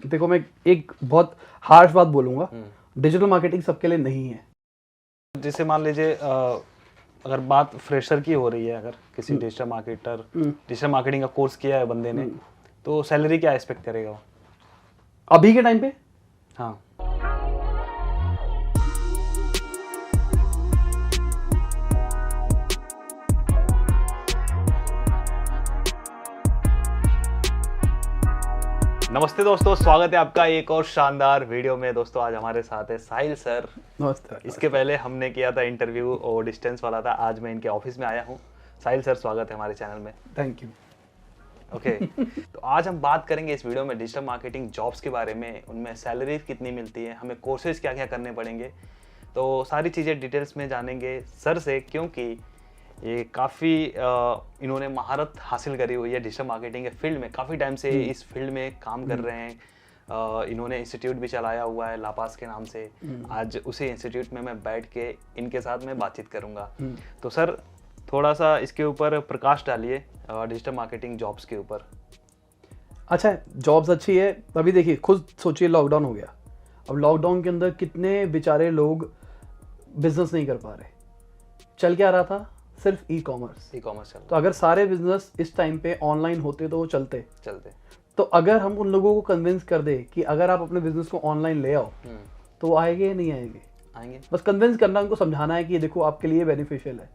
देखो मैं एक बहुत हार्श बात बोलूंगा, डिजिटल मार्केटिंग सबके लिए नहीं है। जैसे मान लीजिए अगर बात फ्रेशर की हो रही है, अगर किसी डिजिटल मार्केटिंग का कोर्स किया है बंदे ने, तो सैलरी क्या एक्सपेक्ट करेगा वो? अभी के टाइम पे हाँ, नमस्ते दोस्तों, स्वागत है आपका एक और शानदार वीडियो में। दोस्तों आज हमारे साथ है साहिल सर। नमस्ते। इसके पहले हमने किया था इंटरव्यू और डिस्टेंस वाला था, आज मैं इनके ऑफिस में आया हूँ। साहिल सर, स्वागत है हमारे चैनल में। Thank you. ओके तो आज हम बात करेंगे इस वीडियो में डिजिटल मार्केटिंग जॉब्स के बारे में, उनमें सैलरी कितनी मिलती है, हमें कोर्सेज क्या क्या करने पड़ेंगे, तो सारी चीज़ें डिटेल्स में जानेंगे सर से, क्योंकि ये काफ़ी इन्होंने महारत हासिल करी हुई है डिजिटल मार्केटिंग के फील्ड में। काफ़ी टाइम से इस फील्ड में काम कर रहे हैं। इन्होंने इंस्टीट्यूट भी चलाया हुआ है लापास के नाम से। आज उसी इंस्टीट्यूट में मैं बैठ के इनके साथ में बातचीत करूंगा। तो सर थोड़ा सा इसके ऊपर प्रकाश डालिए, डिजिटल मार्केटिंग जॉब्स के ऊपर। अच्छा, जॉब्स अच्छी है। अभी देखिए, खुद सोचिए, लॉकडाउन हो गया। अब लॉकडाउन के अंदर कितने बेचारे लोग बिजनेस नहीं कर पा रहे। चल क्या रहा था? सिर्फ ई कॉमर्स चल। तो अगर सारे बिजनेस इस टाइम पे ऑनलाइन होते तो वो चलते। तो अगर हम उन लोगों को कन्विंस कर दे कि अगर आप अपने बिजनेस को ऑनलाइन ले आओ, तो वो आएंगे या नहीं आएंगे? बस कन्विंस करना, उनको समझाना है कि ये देखो आपके लिए बेनिफिशियल है।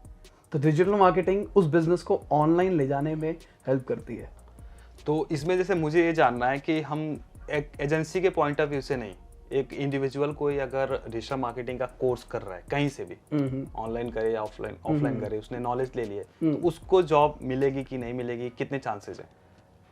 तो डिजिटल मार्केटिंग उस बिजनेस को ऑनलाइन ले जाने में हेल्प करती है। तो इसमें जैसे मुझे ये जानना है कि हम एक एजेंसी के पॉइंट ऑफ व्यू से नहीं, एक इंडिविजुअल कोई अगर डिजिटल मार्केटिंग का कोर्स कर रहा है कहीं से भी, ऑनलाइन करे या ऑफलाइन करे, उसने नॉलेज ले ली है, तो उसको जॉब मिलेगी कि नहीं मिलेगी, कितने चांसेस है?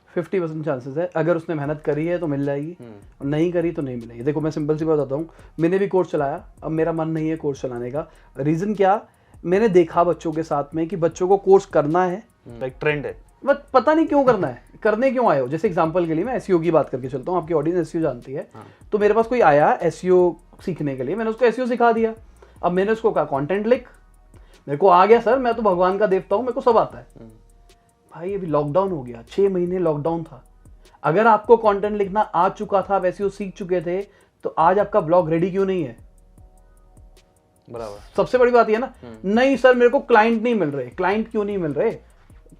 50% चांसेस है। अगर उसने मेहनत करी है तो मिल जाएगी, और नहीं करी तो नहीं मिलेगी। देखो मैं सिंपल सी बात बताता हूँ, मैंने भी कोर्स चलाया। अब मेरा मन नहीं है कोर्स चलाने का। रीजन क्या? मैंने देखा बच्चों के साथ में कि बच्चों को कोर्स करना है, लाइक ट्रेंड है, बट पता नहीं क्यों करना है, करने क्यों आए हो। जैसे एग्जांपल के लिए मैं एसईओ की बात करके चलता हूँ, आपकी ऑडियंस एसईओ जानती है। तो मेरे पास कोई आया एसईओ सीखने के लिए, मैंने उसको एसईओ सिखा दिया। अब मैंने उसको कहा कंटेंट लिख, मेरे को आ गया सर, मैं तो भगवान का देवता हूँ, मेरे को सब आता है। भाई अभी लॉकडाउन हो गया, 6 महीने लॉकडाउन था। अगर आपको कंटेंट लिखना आ चुका था, आप एसईओ सीख चुके थे, तो आज आपका ब्लॉग रेडी क्यों नहीं है? बराबर। सबसे बड़ी बात यह ना, नहीं सर मेरे को क्लाइंट नहीं मिल रहे। क्लाइंट क्यों नहीं मिल रहे?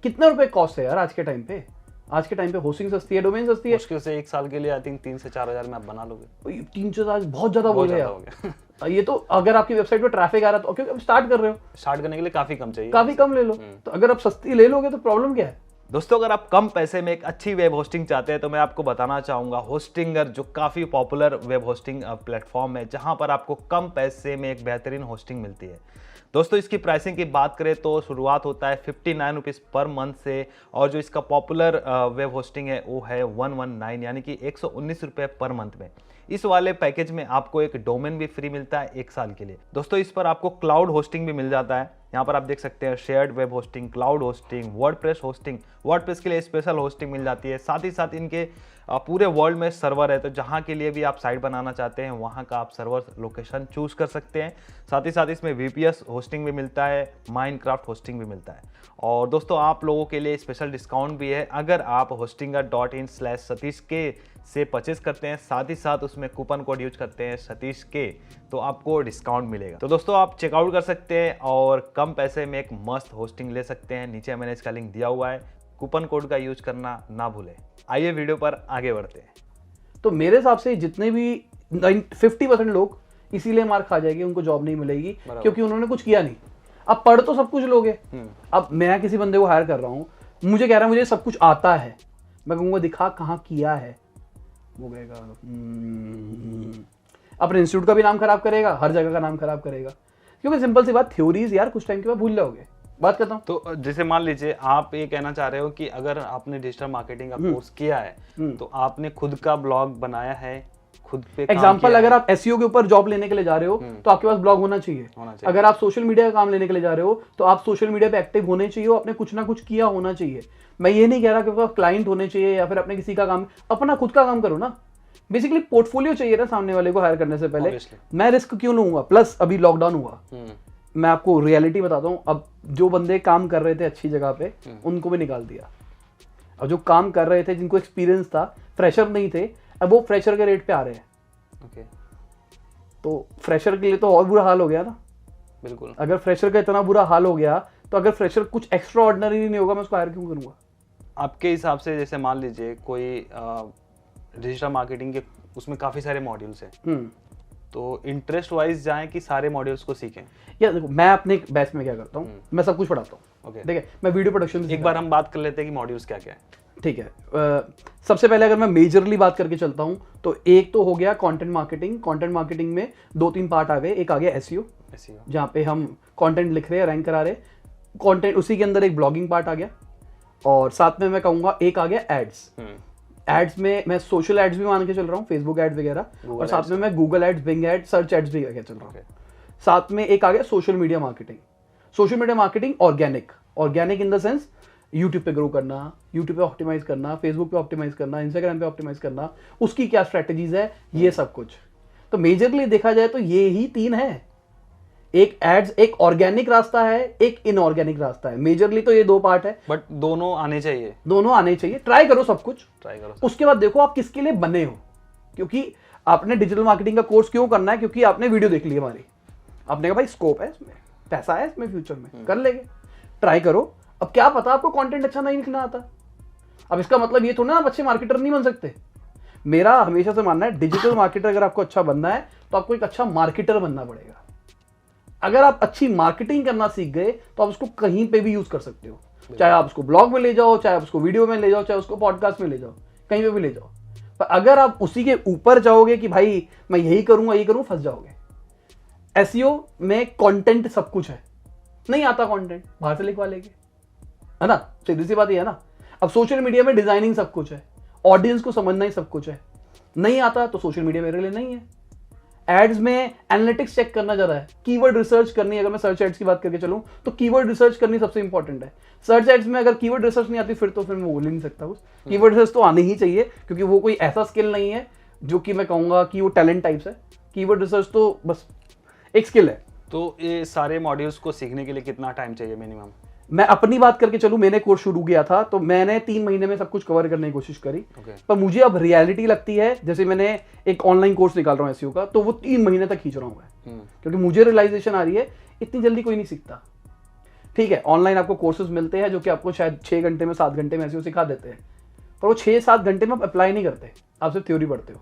कितने रुपए कॉस्ट है यार आज के टाइम पे? आज के टाइम पे होस्टिंग सस्ती है, डोमेन सस्ती है। मुश्किल से 1 साल के लिए आई थिंक 3 से 4 हज़ार में आप बना लोगे। 300 बहुत ज्यादा बोल रहे हैं। ये तो अगर आपकी वेबसाइट पे ट्रैफिक आ रहा है तो, क्योंकि अब स्टार्ट कर रहे हो, स्टार्ट करने के लिए काफी कम चाहिए, काफी कम ले लो। तो अगर आप सस्ती ले लोगे तो प्रॉब्लम क्या है? दोस्तों अगर आप कम पैसे में एक अच्छी वेब होस्टिंग चाहते हैं तो मैं आपको बताना चाहूंगा होस्टिंगर, जो काफी पॉपुलर वेब होस्टिंग प्लेटफॉर्म है, जहां पर आपको कम पैसे में एक बेहतरीन होस्टिंग मिलती है। दोस्तों इसकी प्राइसिंग की बात करें तो शुरुआत होता है 59 रुपीज़ पर मंथ से, और जो इसका पॉपुलर वेब होस्टिंग है वो है 119, यानी कि 119 रुपये पर मंथ में। इस वाले पैकेज में आपको एक डोमेन भी फ्री मिलता है 1 साल के लिए। दोस्तों इस पर आपको क्लाउड होस्टिंग भी मिल जाता है। यहाँ पर आप देख सकते हैं shared web hosting, cloud hosting, WordPress hosting. WordPress के लिए स्पेशल होस्टिंग मिल जाती है। साथ ही साथ इनके पूरे वर्ल्ड में सर्वर है, तो जहाँ के लिए भी आप साइट बनाना चाहते हैं वहाँ का आप सर्वर लोकेशन चूज कर सकते हैं। साथ ही साथ इसमें VPS होस्टिंग भी मिलता है, माइनक्राफ्ट होस्टिंग भी मिलता है। और दोस्तों आप लोगों के लिए स्पेशल डिस्काउंट भी है, अगर आप hostinger.in/satish से परचेज करते हैं, साथ ही साथ उसमें कूपन कोड यूज करते हैं सतीश के, तो आपको डिस्काउंट मिलेगा। तो दोस्तों आप चेकआउट कर सकते हैं और कम पैसे में एक मस्त होस्टिंग ले सकते हैं। नीचे मैंने इसका लिंक दिया हुआ है, कूपन कोड का यूज करना ना भूलें। आइए वीडियो पर आगे बढ़ते हैं। तो मेरे हिसाब से जितने भी 50% लोग इसीलिए मार खा जाएंगे, उनको जॉब नहीं मिलेगी, क्योंकि उन्होंने कुछ किया नहीं। अब पढ़ तो सब कुछ लोगे। अब मैं किसी बंदे को हायर कर रहा हूँ, मुझे कह रहा है मुझे सब कुछ आता है, मैं कहूँगा दिखा कहाँ किया है। वो कहेगा अपने इंस्टीट्यूट का भी नाम खराब करेगा, हर जगह का नाम खराब करेगा। क्योंकि सिंपल सी बात, थ्योरीज यार कुछ टाइम के बाद भूल जाओगे। बात करता हूँ तो जैसे मान लीजिए आप ये कहना चाह रहे हो कि अगर आपने डिजिटल मार्केटिंग का कोर्स किया है तो आपने खुद का ब्लॉग बनाया है, खुद पे एग्जाम्पल, अगर आप एसईओ के ऊपर जॉब लेने के लिए जा रहे हो तो आपके पास ब्लॉग होना चाहिए। अगर आप सोशल मीडिया का काम लेने के लिए जा रहे हो तो आप सोशल मीडिया पे एक्टिव होने चाहिए, आपने कुछ ना कुछ किया होना चाहिए। मैं ये नहीं कह रहा कि क्लाइंट होने चाहिए या फिर अपने किसी का काम, अपना खुद का काम करो ना। बेसिकली पोर्टफोलियो चाहिए ना सामने वाले को हायर करने से पहले। मैं रिस्क क्यों लूंगा? प्लस अभी लॉकडाउन हुआ, मैं आपको रियलिटी बताता हूँ। अब जो बंदे काम कर रहे थे अच्छी जगह पे, उनको भी निकाल दिया। अब जो काम कर रहे थे, जिनको एक्सपीरियंस था, फ्रेशर नहीं थे, अब वो फ्रेशर के रेट पे आ रहे हैं। ओके। तो फ्रेशर के लिए तो और बुरा हाल हो गया ना। बिल्कुल। अगर फ्रेशर का इतना बुरा हाल हो गया तो अगर फ्रेशर कुछ एक्स्ट्रा ऑर्डिनरी नहीं होगा मैं उसको हायर क्यों करूंगा? आपके हिसाब से जैसे मान लीजिए कोई डिजिटल मार्केटिंग के उसमें काफ़ी सारे मॉड्यूल्स हैं, तो इंटरेस्ट वाइज जाएं कि सारे मॉड्यूल्स को सीखें? या देखो मैं अपने बैच में क्या करता हूँ, मैं सब कुछ पढ़ाता हूँ। ओके। ठीक है, मैं वीडियो प्रोडक्शन एक बार हम बात कर लेते हैं कि मॉड्यूल्स क्या क्या है। ठीक है। सबसे पहले अगर मैं मेजरली बात करके चलता हूँ तो एक तो हो गया कंटेंट मार्केटिंग। कंटेंट मार्केटिंग में 2-3 पार्ट आ गए। एक आ गया एसईओ, जहाँ पे हम कंटेंट लिख रहे हैं, रैंक करा रहे हैं कंटेंट। उसी के अंदर एक ब्लॉगिंग पार्ट आ गया, और साथ में मैं कहूँगा एक आ गया एड्स। एड्स में मैं सोशल एड्स भी मान के चल रहा हूँ, फेसबुक एड्स वगैरह, और साथ में मैं Google ads, Bing ads, search ads भी आगे चल रहा हूँ। साथ में एक आ गया social media marketing. Social media marketing organic in the sense YouTube पे ग्रो करना, यूट्यूब पे ऑप्टिमाइज करना, फेसबुक पे ऑप्टिमाइज करना, इंस्टाग्राम पे ऑप्टिमाइज करना, उसकी क्या स्ट्रेटेजीज है, ये सब कुछ। तो मेजरली देखा जाए तो ये ही 3 है। एक एड्स, एक ऑर्गेनिक रास्ता है, एक इनऑर्गेनिक रास्ता है। मेजरली तो ये 2 पार्ट है, बट दोनों आने चाहिए। दोनों आने चाहिए। ट्राई करो सब कुछ, ट्राई करो। उसके बाद देखो आप किसके लिए बने हो। क्योंकि आपने डिजिटल मार्केटिंग का कोर्स क्यों करना है? क्योंकि आपने वीडियो देख ली हमारी, आपने कहा भाई स्कोप है इसमें, पैसा है इसमें, फ्यूचर में कर लेंगे। ट्राई करो। अब क्या पता आपको कंटेंट अच्छा नहीं लिखना आता। अब इसका मतलब ये थोड़ा ना आप अच्छे मार्केटर नहीं बन सकते। मेरा हमेशा से मानना है डिजिटल मार्केटर अगर आपको अच्छा बनना है तो आपको एक अच्छा मार्केटर बनना पड़ेगा। अगर आप अच्छी मार्केटिंग करना सीख गए तो आप उसको कहीं पे भी यूज कर सकते हो। चाहे आप उसको ब्लॉग में ले जाओ, चाहे आप उसको वीडियो में ले जाओ, चाहे उसको पॉडकास्ट में ले जाओ, कहीं पे भी ले जाओ। पर अगर आप उसी के ऊपर जाओगे कि भाई मैं यही करूंगा यही करूं, फंस जाओगे। एसईओ में कंटेंट सब कुछ है, नहीं आता कंटेंट बाहर से लिखवा लेंगे, है ना। सीधी सी बात ये है ना। अब सोशल मीडिया में डिजाइनिंग सब कुछ है, ऑडियंस को समझना ही सब कुछ है, नहीं आता तो सोशल मीडिया मेरे लिए नहीं है। एड्स में एनालिटिक्स चेक करना जरा है, कीवर्ड रिसर्च करनी है। अगर मैं सर्च एड्स की बात करके चलूं तो कीवर्ड रिसर्च करनी सबसे इंपॉर्टेंट है। सर्च एड्स में अगर कीवर्ड रिसर्च नहीं आती फिर मैं बोल ही नहीं सकता। उस कीवर्ड रिसर्च तो आनी ही चाहिए, क्योंकि वो कोई ऐसा स्किल नहीं है जो कि मैं कहूंगा कि वो टैलेंट टाइप्स है। कीवर्ड रिसर्च तो बस एक स्किल है। तो ये सारे मॉड्यूल्स को सीखने के लिए कितना टाइम चाहिए मिनिमम? मैं अपनी बात करके चलूं, मैंने कोर्स शुरू किया था तो मैंने 3 महीने में सब कुछ कवर करने की कोशिश करी। पर मुझे अब रियलिटी लगती है, जैसे मैंने एक ऑनलाइन कोर्स निकाल रहा हूँ एसईओ का, तो वो 3 महीने तक खींच रहा हूँ मैं, क्योंकि मुझे रियलाइजेशन आ रही है इतनी जल्दी कोई नहीं सीखता। ठीक है, ऑनलाइन आपको कोर्सेज मिलते हैं जो कि आपको शायद 6 घंटे में 7 घंटे में एसईओ सिखा देते हैं, पर वो 6-7 घंटे में आप अप्लाई नहीं करते। आप सिर्फ थ्योरी पढ़ते हो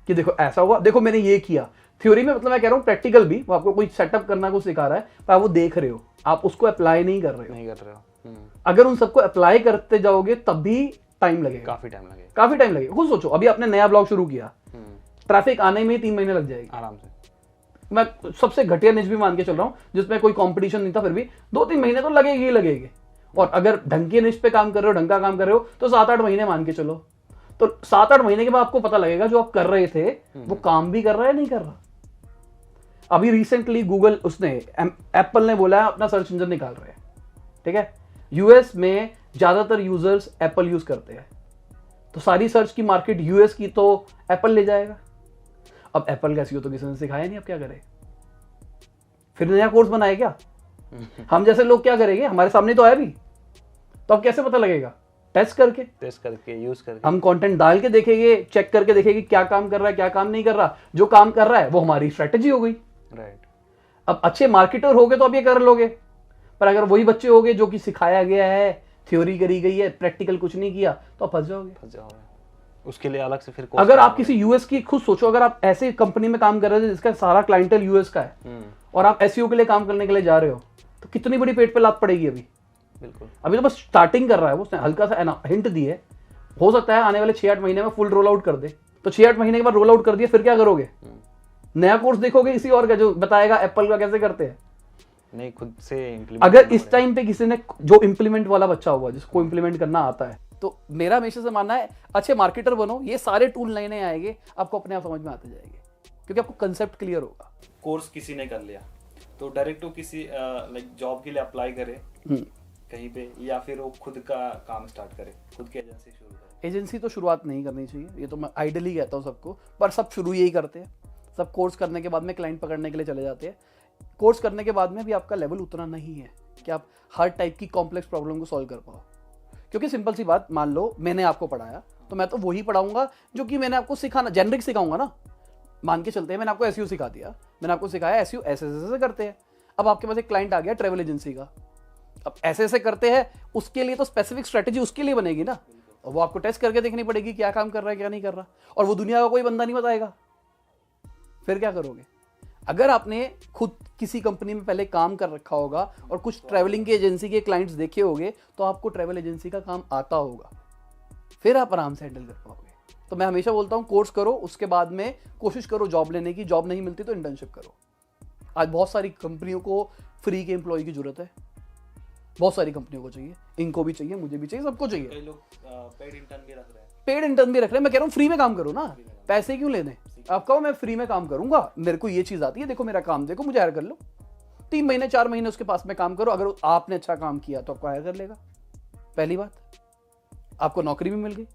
कि देखो ऐसा हुआ, देखो मैंने ये किया। थ्योरी में मतलब मैं कह रहा हूँ प्रैक्टिकल भी, वो आपको कोई सेटअप करना कुछ सिखा रहा है, पर आप वो देख रहे हो, आप उसको अप्लाई नहीं कर रहे हो। अगर उन सबको अप्लाई करते जाओगे तब भी टाइम लगेगा, काफी टाइम लगेगा। खुद सोचो, अभी आपने नया ब्लॉग शुरू किया, ट्रैफिक आने में 3 महीने लग जाएगी आराम से। मैं सबसे घटिया निज भी मान के चल रहा हूँ जिसमें कोई कंपटीशन नहीं था, फिर भी 2-3 महीने तो लगेगी ही लगेगी। और अगर ढंग के निज पे काम कर रहे हो, ढंग का काम कर रहे हो, तो 7-8 महीने मान के चलो। तो 7-8 महीने के बाद आपको पता लगेगा जो आप कर रहे थे वो काम भी कर रहा है नहीं कर रहा। अभी रिसेंटली गूगल एप्पल ने बोला है अपना सर्च इंजन निकाल रहे हैं। ठीक है, यूएस में ज्यादातर यूजर्स एप्पल यूज करते हैं, तो सारी सर्च की मार्केट यूएस की तो एप्पल ले जाएगा। अब एप्पल का एसईओ तो किसी ने सिखाया नहीं, अब क्या करे? फिर नया कोर्स बनाए क्या? हम जैसे लोग क्या करेंगे? हमारे सामने तो आया भी, तो अब कैसे पता लगेगा? टेस्ट करके यूज करके हम कंटेंट डाल के देखेंगे, चेक करके देखेंगे क्या काम कर रहा है क्या काम नहीं कर रहा। जो काम कर रहा है वो हमारी स्ट्रेटेजी हो गई। राइट। अब अच्छे मार्केटर हो गए तो आप ये कर लोगे, पर अगर वही बच्चे हो गए जो कि सिखाया गया है, थ्योरी करी गई है, प्रैक्टिकल कुछ नहीं किया, तो आप फंस जाओगे। उसके लिए अलग से फिर अगर आप किसी यूएस की, खुद सोचो, अगर आप ऐसे कंपनी में काम कर रहे थे जिसका सारा क्लाइंटेल यूएस का है और आप एसईओ के लिए काम करने के लिए जा रहे हो, तो कितनी बड़ी पेट पे लात पड़ेगी अभी। बिल्कुल, अभी तो बस स्टार्टिंग कर रहा है वो, उसने हल्का सा हिंट दी है। हो सकता है आने वाले 6-8 महीने में फुल रोल आउट कर दे, तो 6-8 महीने के बाद रोल आउट कर दिया फिर क्या करोगे? नया कोर्स देखोगे किसी और का जो बताएगा एप्पल का कैसे करते हैं? नहीं, खुद से इम्प्लीमेंट। अगर इस टाइम पे किसी ने जो इम्प्लीमेंट वाला बच्चा हुआ जिसको इम्प्लीमेंट करना आता है, तो मेरा हमेशा से मानना है अच्छे मार्केटर बनो, ये सारे टूल नए नए आएंगे, आपको अपने आप समझ में आते जाएंगे, क्योंकि आपको कंसेप्ट क्लियर होगा। कोर्स किसी ने कर लिया तो डायरेक्ट तो किसी लाइक जॉब के लिए अप्लाई करे कहीं पे, या फिर वो खुद का काम स्टार्ट करे, खुद की एजेंसी शुरू करे? एजेंसी तो शुरुआत नहीं करनी चाहिए, ये तो मैं आइडियली कहता हूँ सबको, पर सब शुरू यही करते हैं। सब कोर्स करने के बाद में क्लाइंट पकड़ने के लिए चले जाते हैं। कोर्स करने के बाद में भी आपका लेवल उतना नहीं है कि आप हर टाइप की कॉम्प्लेक्स प्रॉब्लम को सॉल्व कर पाओ। क्योंकि सिंपल सी बात, मान लो मैंने आपको पढ़ाया तो मैं तो वही पढ़ाऊंगा जो कि मैंने आपको सिखाना, जेनरिक सिखाऊंगा ना। मान के चलते हैं मैंने आपको एसईओ सिखा दिया, मैंने आपको सिखाया एसईओ ऐसे ऐसे करते हैं। अब आपके पास एक क्लाइंट आ गया ट्रैवल एजेंसी का, अब ऐसे ऐसे करते हैं, उसके लिए तो स्पेसिफिक स्ट्रेटेजी उसके लिए बनेगी ना, और वो आपको टेस्ट करके देखनी पड़ेगी क्या काम कर रहा है क्या नहीं कर रहा, और वो दुनिया का कोई बंदा नहीं बताएगा। फिर क्या करोगे? अगर आपने खुद किसी कंपनी में पहले काम कर रखा होगा और कुछ ट्रैवलिंग की एजेंसी के क्लाइंट्स देखे होंगे, तो आपको ट्रैवल एजेंसी का काम आता होगा, फिर आप आराम से हैंडल कर पाओगे। तो मैं हमेशा बोलता हूँ कोर्स करो, उसके बाद में कोशिश करो जॉब लेने की, जॉब नहीं मिलती तो इंटर्नशिप करो। आज बहुत सारी कंपनियों को फ्री के एम्प्लॉय की जरूरत है, बहुत सारी कंपनियों को चाहिए, इनको भी चाहिए, मुझे भी चाहिए, सबको चाहिए। कई लोग पेड इंटर्न भी रख रहे हैं। पेड इंटर्न भी रख रहे हैं। मैं कह रहा हूँ फ्री में काम करो ना, पैसे क्यों लेने? आप कहो मैं फ्री में काम करूंगा, मेरे को ये चीज आती है, देखो मेरा काम देखो, मुझे हायर कर लो। 3 महीने 4 महीने उसके पास में काम करो, अगर आपने अच्छा काम किया तो आपको हायर कर लेगा। पहली बात, आपको नौकरी भी मिल गई।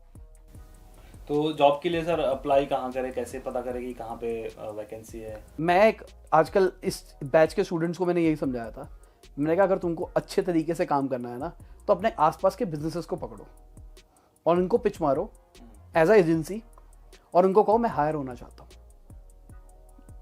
तो जॉब के लिए सर अप्लाई कहाँ करें, कैसे पता करें कि कहाँ पे वैकेंसी है? मैं एक आजकल इस बैच के स्टूडेंट्स को मैंने यही समझाया था, मैंने कहा अगर तुमको अच्छे तरीके से काम करना है ना, तो अपने आसपास के बिजनेसेस को पकड़ो और उनको पिच मारो एज अ एजेंसी, और उनको कहो मैं हायर होना चाहता हूँ।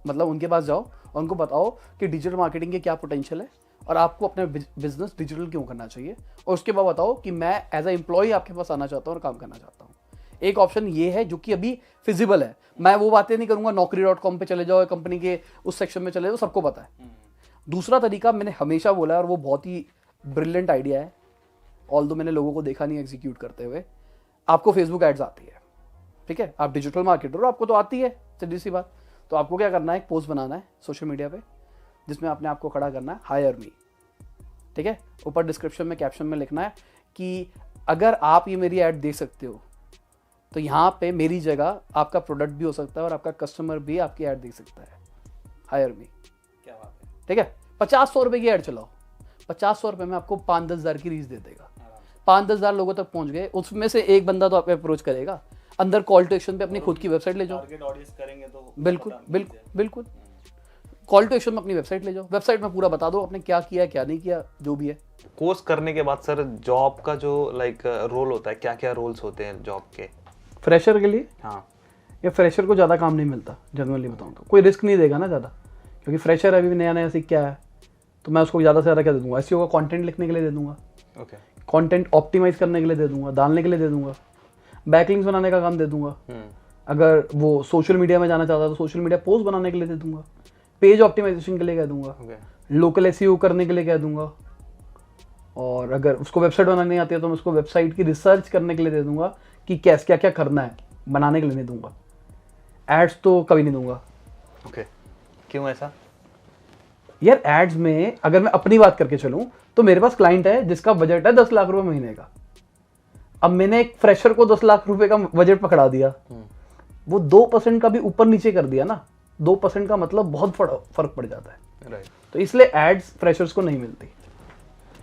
मतलब उनके पास जाओ और उनको बताओ कि डिजिटल मार्केटिंग के क्या पोटेंशियल है और आपको अपना बिजनेस डिजिटल क्यों करना चाहिए, और उसके बाद बताओ कि मैं एज अ एम्प्लॉय आपके पास आना चाहता हूँ और काम करना चाहता हूँ। एक ऑप्शन ये है जो कि अभी फिजिबल है। मैं वो बातें नहीं करूंगा naukri.com पे चले जाओ, कंपनी के उस सेक्शन में चले जाओ, सबको पता है। दूसरा तरीका मैंने हमेशा बोला है और वो बहुत ही ब्रिलियंट आइडिया है, ऑल्दो मैंने लोगों को देखा नहीं एग्जीक्यूट करते हुए। आपको फेसबुक एड्स आती है, ठीक है, आप डिजिटल मार्केटर हो, आपको तो आती है, सीधी सी बात। तो आपको क्या करना है, एक पोस्ट बनाना है सोशल मीडिया पे जिसमें आपने आपको खड़ा करना है हायर मी, ठीक है। ऊपर डिस्क्रिप्शन में कैप्शन में लिखना है कि अगर आप ये मेरी ऐड देख सकते हो तो यहाँ पे मेरी जगह आपका प्रोडक्ट भी हो सकता है और आपका कस्टमर भी आपकी ऐड देख सकता है, हायर मी। क्या बात है, ठीक है। 50-100 रुपए की ऐड चलाओ, 50-100 रुपए में आपको 5-10 हज़ार की रीच दे देगा। 5-10 हज़ार लोगों तक पहुंच गए, उसमें से एक बंदा तो आपको अप्रोच करेगा। अंदर कॉल टू एक्शन पे अपनी खुद की वेबसाइट ले जाओ, टारगेट ऑडियंस करेंगे तो बिल्कुल बिल्कुल बिल्कुल। कॉल टू एक्शन में अपनी वेबसाइट ले जाओ, वेबसाइट में पूरा बता दो आपने क्या किया क्या नहीं किया, जो भी है। कोर्स करने के बाद सर जॉब का जो रोल होता है, क्या क्या रोल्स होते हैं जॉब के फ्रेशर के लिए? हाँ, या फ्रेशर को ज़्यादा काम नहीं मिलता, जनरली बताऊँ तो। कोई रिस्क नहीं देगा ना ज़्यादा, क्योंकि फ्रेशर अभी भी नया नया सीख के आया है, तो मैं उसको ज़्यादा से ज़्यादा क्या दे दूँगा, एसईओ का कंटेंट लिखने के लिए दे दूँगा, ओके, कंटेंट ऑप्टिमाइज करने के लिए दे दूँगा, डालने के लिए दे दूँगा, बैकलिंक्स बनाने का काम दे दूँगा। अगर वो सोशल मीडिया में जाना चाहता है तो सोशल मीडिया पोस्ट बनाने के लिए दे दूँगा, पेज ऑप्टिमाइजेशन के लिए कह दूँगा, लोकल एसईओ करने के लिए कह दूँगा, और अगर उसको वेबसाइट बनानी नहीं आती है तो मैं उसको वेबसाइट की रिसर्च करने के लिए दे दूँगा कि कैसे क्या क्या करना है, बनाने के लिए नहीं दूँगा। एड्स तो कभी नहीं दूँगा। ओके, क्यों ऐसा? यार एड्स में अगर मैं अपनी बात करके चलूं तो मेरे पास क्लाइंट है जिसका बजट है 10 लाख रुपए महीने का। अब मैंने एक फ्रेशर को 10 लाख रुपए का बजट पकड़ा दिया, वो 2% का भी ऊपर नीचे कर दिया ना, 2% का मतलब बहुत फर्क पड़ जाता है। राइट। तो इसलिए एड्स फ्रेशर्स को नहीं मिलती।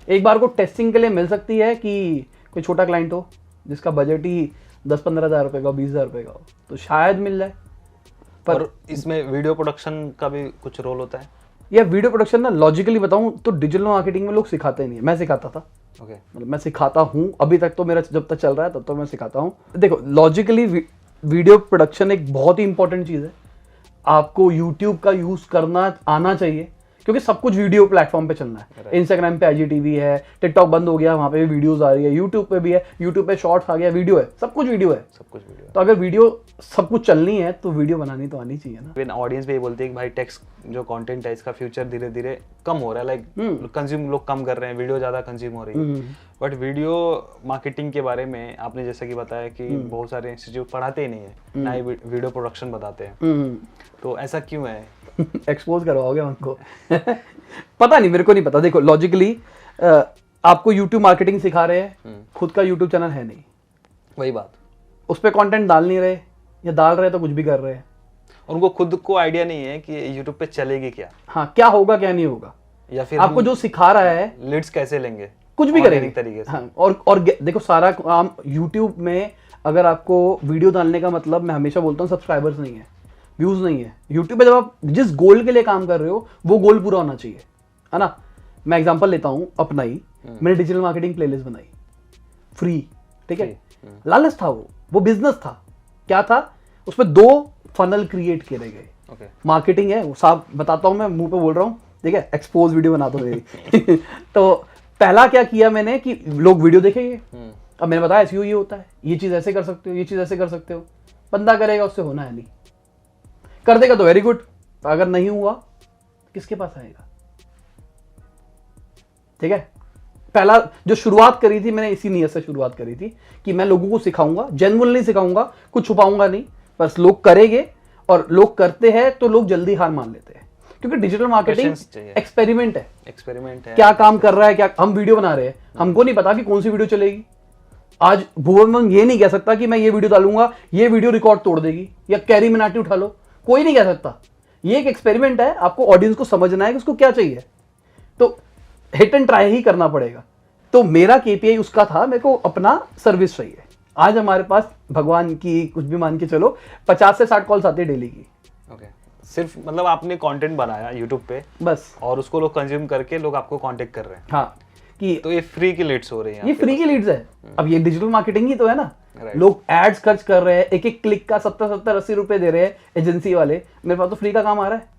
एक बार को टेस्टिंग के लिए मिल सकती है कि कोई छोटा क्लाइंट हो जिसका बजट ही 10-15 हज़ार रुपए का, 20 हज़ार रुपए का हो, तो शायद मिल जाए। पर इसमें वीडियो प्रोडक्शन का भी कुछ रोल होता है? या वीडियो प्रोडक्शन ना लॉजिकली बताऊं तो डिजिटल मार्केटिंग में लोग सिखाते नहीं है, मैं सिखाता था। ओके, मतलब मैं सिखाता हूं अभी तक, तो मेरा जब तक चल रहा है तब तक मैं सिखाता हूं। देखो लॉजिकली वीडियो प्रोडक्शन एक बहुत ही इंपॉर्टेंट चीज है। आपको यूट्यूब का यूज करना आना चाहिए, क्योंकि सब कुछ वीडियो प्लेटफॉर्म पे चलना है। इंस्टाग्राम पे IGTV है, टिकटॉक बंद हो गया, वहां पे भी वीडियोस आ रही है, यूट्यूब पे भी है, यूट्यूब पे शॉर्ट्स आ गया, वीडियो है, सब कुछ वीडियो है, सब कुछ वीडियो। तो अगर वीडियो सब कुछ चलनी है तो वीडियो बनानी तो आनी चाहिए ना। फिर ऑडियंस भी ये बोलती है कि भाई टेक्स्ट जो कंटेंट है इसका फ्यूचर धीरे धीरे कम हो रहा है, लाइक कंज्यूम लोग कम कर रहे हैं, वीडियो ज्यादा कंज्यूम हो रही है। बट वीडियो मार्केटिंग के बारे में आपने जैसे कि बताया कि बहुत सारे इंस्टीट्यूट पढ़ाते ही नहीं है, ना ही वीडियो प्रोडक्शन बताते हैं, तो ऐसा क्यों है? एक्सपोज करवाओगे उनको? पता नहीं, मेरे को नहीं पता। देखो लॉजिकली आपको यूट्यूब मार्केटिंग सिखा रहे हैं, खुद का यूट्यूब चैनल है नहीं, वही बात, उस पर कंटेंट डाल नहीं रहे, या डाल रहे तो कुछ भी कर रहे हैं, उनको खुद को आइडिया नहीं है कि यूट्यूब पे चलेगी क्या, हाँ क्या होगा क्या नहीं होगा, या फिर आपको जो सिखा रहा है लीड्स कैसे लेंगे, कुछ भी करेंगे तरीके से। हाँ, और देखो सारा काम यूट्यूब में, अगर आपको वीडियो डालने का मतलब, मैं हमेशा बोलता हूँ सब्सक्राइबर्स नहीं है, व्यूज नहीं है। यूट्यूब पे जब आप जिस गोल के लिए काम कर रहे हो वो गोल पूरा होना चाहिए, है ना। मैं एग्जांपल लेता हूं अपना ही, मैंने डिजिटल मार्केटिंग प्लेलिस्ट बनाई फ्री, ठीक है, लालच था वो, वो बिजनेस था। क्या था उसमें? 2 फनल क्रिएट किए गए। मार्केटिंग है, वो साफ बताता हूं, मैं मुंह पे बोल रहा हूं, ठीक है, एक्सपोज वीडियो बना दो मेरी। तो पहला क्या किया मैंने कि लोग वीडियो देखेंगे, अब मैंने बताया SEO ये होता है, ये चीज ऐसे कर सकते हो, ये चीज ऐसे कर सकते हो। बंदा करेगा, उससे होना है नहीं, कर देगा तो वेरी गुड, अगर नहीं हुआ किसके पास आएगा? ठीक है, पहला जो शुरुआत करी थी मैंने इसी नियत से शुरुआत करी थी कि मैं लोगों को सिखाऊंगा, जेन्युइनली सिखाऊंगा, कुछ छुपाऊंगा नहीं, बस लोग करेंगे, और लोग करते हैं तो लोग जल्दी हार मान लेते हैं, क्योंकि डिजिटल मार्केटिंग एक्सपेरिमेंट है। क्या काम कर रहा है, क्या हम वीडियो बना रहे हैं, हमको नहीं पता कि कौन सी वीडियो चलेगी। आज भुवन ये नहीं कह सकता कि मैं ये वीडियो डालूंगा, ये वीडियो रिकॉर्ड तोड़ देगी, या कैरी मिनाटी उठा लो, कोई नहीं कह सकता। ये एक एक्सपेरिमेंट है, आपको ऑडियंस को समझना है कि उसको क्या चाहिए, तो हिट एंड ट्राई ही करना पड़ेगा। तो मेरा KPI उसका था, मेरे को अपना सर्विस चाहिए। आज हमारे पास भगवान की कुछ भी मान के चलो 50 से 60 कॉल्स आते हैं डेली की। सिर्फ मतलब आपने कंटेंट बनाया यूट्यूब पे बस, और उसको लोग कंज्यूम करके लोग आपको कांटेक्ट कर रहे हैं। हाँ, कि तो ये फ्री की लीड्स हो रही हैं, ये फ्री की लीड्स है। अब ये डिजिटल मार्केटिंग ही तो है ना, लोग एड्स खर्च कर रहे हैं, एक एक क्लिक का 70-80 रुपए दे रहे हैं एजेंसी वाले, मेरे पास तो फ्री का काम आ रहा है।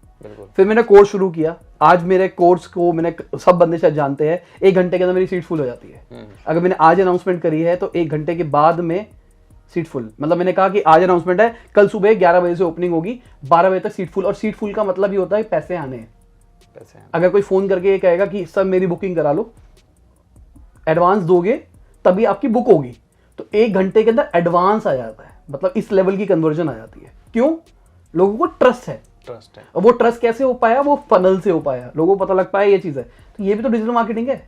फिर मैंने कोर्स शुरू किया। आज मेरे कोर्स को मैंने, सब बंदे शायद जानते हैं, 1 घंटे के अंदर मेरी सीट फुल हो जाती है। अगर मैंने आज अनाउंसमेंट करी है तो 1 घंटे के बाद में सीट फुल, मतलब मैंने कहा कि आज अनाउंसमेंट है, कल सुबह 11 बजे से ओपनिंग होगी, 12 बजे तक सीट फुल। और सीट फुल का मतलब ये होता है पैसे आने हैं। अगर कोई फोन करके ये कहेगा कि सर मेरी बुकिंग करा लो, एडवांस दोगे तभी आपकी बुक होगी, तो 1 घंटे के अंदर एडवांस आ जाता है, मतलब इस लेवल की कन्वर्जन आ जाती है। क्यों? लोगों को ट्रस्ट है। और वो ट्रस्ट कैसे हो पाया? वो फनल से हो पाया, लोगों को पता लग पाया ये चीज है। तो ये भी तो डिजिटल मार्केटिंग है।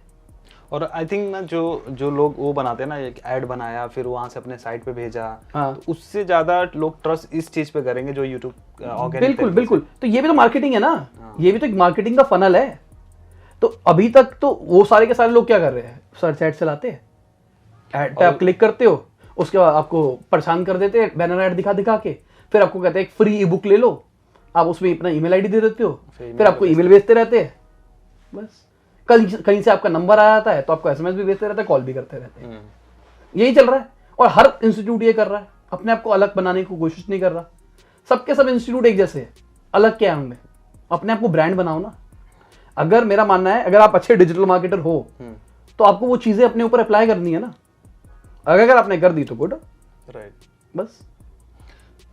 और आई थिंक ना जो लोग वो बनाते हैं ना, एक ऐड बनाया फिर वहां से अपने साइट पे भेजा, तो उससे ज्यादा लोग ट्रस्ट इस चीज पे करेंगे जो यूट्यूब ऑर्गेनिक। बिल्कुल। तो ये भी तो मार्केटिंग है ना, ये भी तो एक मार्केटिंग का फनल है। तो अभी तक तो वो सारे के सारे लोग क्या कर रहे हैं, सर्च एड चलाते हैं, ऐड पे आप क्लिक करते हो, उसके बाद आपको परेशान कर देते हैं बैनर ऐड दिखा दिखा के, फिर आपको कहते हैं एक फ्री ई बुक ले लो, आप उसमें अपना ईमेल आईडी दे देते हो, फिर आपको ईमेल भेजते रहते हैं, बस कहीं से आपका नंबर आ जाता है तो आपको SMS भी भेजते रहते हैं, कॉल भी करते रहते हैं। यही चल रहा है, और हर इंस्टीट्यूट ये कर रहा है, अपने आप को अलग बनाने की कोशिश नहीं कर रहा। सबके सब इंस्टीट्यूट एक जैसे है, अलग क्या है उनमें? अपने आप को ब्रांड बनाओ ना। अगर मेरा मानना है, अगर आप अच्छे डिजिटल मार्केटर हो तो आपको वो चीजें अपने ऊपर अप्लाई करनी है ना। अगर आपने कर दी तो गुड, राइट, बस।